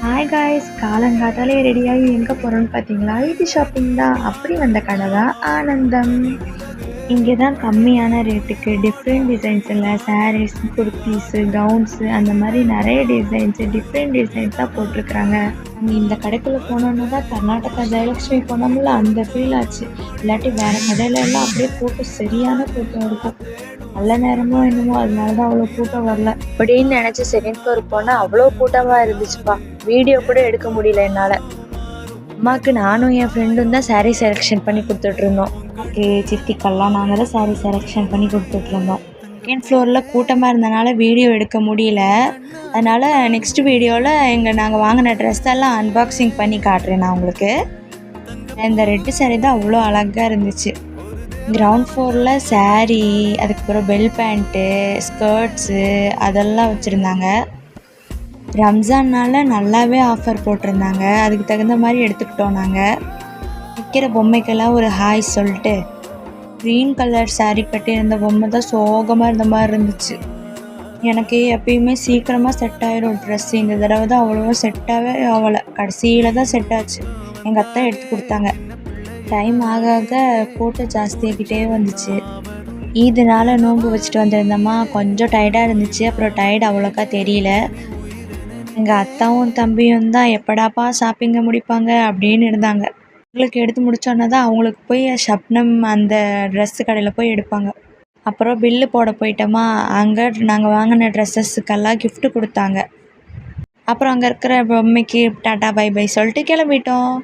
Hi guys, காலங்காத்தாலே ரெடியாகி எங்கே போகிறோன்னு பார்த்தீங்களா? ஐடி ஷாப்பிங் தான். அப்படி வந்த கடை தான் ஆனந்தம். இங்கே தான் கம்மியான ரேட்டுக்கு டிஃப்ரெண்ட் டிசைன்ஸில் சாரீஸ், குர்த்தீஸு, கவுன்ஸு அந்த மாதிரி நிறைய டிஃப்ரெண்ட் டிசைன்ஸாக போட்டிருக்குறாங்க. இந்த கடைக்குள்ளே போனோன்னு தான் கர்நாடகா ஜெயலக்ஷ்மி போனோம்ல, அந்த ஃபீல் ஆச்சு. இல்லாட்டி வேறு கடையிலலாம் அப்படியே கூட்டம் சரியான கூட்டம் இருக்கும். நல்ல நேரமோ என்னமோ அதனால தான் அவ்வளோ கூட்டம் வரல அப்படின்னு நினச்சி செகண்ட் ஃப்ளோர் போனால் அவ்வளோ கூட்டமாக இருந்துச்சுப்பா. வீடியோ கூட எடுக்க முடியல என்னால். அம்மாவுக்கு நானும் என் ஃப்ரெண்டும் தான் சாரீ செலெக்ஷன் பண்ணி கொடுத்துட்ருந்தோம். ஓகே, சித்திக்கெல்லாம் நாங்கள் தான் சாரீ செலெக்ஷன் பண்ணி கொடுத்துட்ருந்தோம். செகண்ட் ஃப்ளோரில் கூட்டமாக இருந்தனால வீடியோ எடுக்க முடியல. அதனால் நெக்ஸ்ட் வீடியோவில் நாங்கள் வாங்கின ட்ரெஸ் எல்லாம் அன்பாக்சிங் பண்ணி காட்டுறேன் நான் உங்களுக்கு. இந்த ரெட்டு சாரீ தான் அவ்வளோ அழகாக இருந்துச்சு. கிரவுண்ட் ஃப்ளோரில் சாரீ, அதுக்கப்புறம் பெல் பேண்ட்டு, ஸ்கர்ட்ஸு அதெல்லாம் வச்சுருந்தாங்க. ரம்ஜான்னால் நல்லாவே ஆஃபர் போட்டிருந்தாங்க. அதுக்கு தகுந்த மாதிரி எடுத்துக்கிட்டோம் நாங்கள். விற்கிற பொம்மைக்கெல்லாம் ஒரு ஹாய் சொல்லிட்டு க்ரீன் கலர் சாரீ கட்டியிருந்த பொம்மை தான் சோகமாக இருந்த மாதிரி இருந்துச்சு. எனக்கு எப்பயுமே சீக்கிரமாக செட் ஆகிடும் ட்ரெஸ். இந்த தடவை தான் அவ்வளோவா செட்டாகவே ஆகலை. கடைசியில் தான் செட் ஆச்சு. எங்கள் அத்தை எடுத்து கொடுத்தாங்க. டைம் ஆக ஆக கூட்டம் ஜாஸ்தியாகிட்டே வந்துச்சு. இதனால நோன்பு வச்சுட்டு வந்திருந்தோமா, கொஞ்சம் டயர்டாக இருந்துச்சு. அப்புறம் டயர்டு அவ்வளோக்கா தெரியல. எங்கள் அத்தாவும் தம்பியும் தான் எப்படாப்பா ஷாப்பிங்கை முடிப்பாங்க அப்படின்னு இருந்தாங்க. அவங்களுக்கு எடுத்து முடிச்சோன்னா தான் அவங்களுக்கு போய் ஷப்னம் அந்த ட்ரெஸ்ஸு கடையில் போய் எடுப்பாங்க. அப்புறம் பில்லு போட போயிட்டோமா, அங்கே நாங்கள் வாங்கின ட்ரெஸ்ஸஸுக்கெல்லாம் கிஃப்ட்டு கொடுத்தாங்க. அப்புறம் அங்கே இருக்கிற பொம்மைக்கு டாட்டா பை பை சொல்லிட்டு கிளம்பிட்டோம்.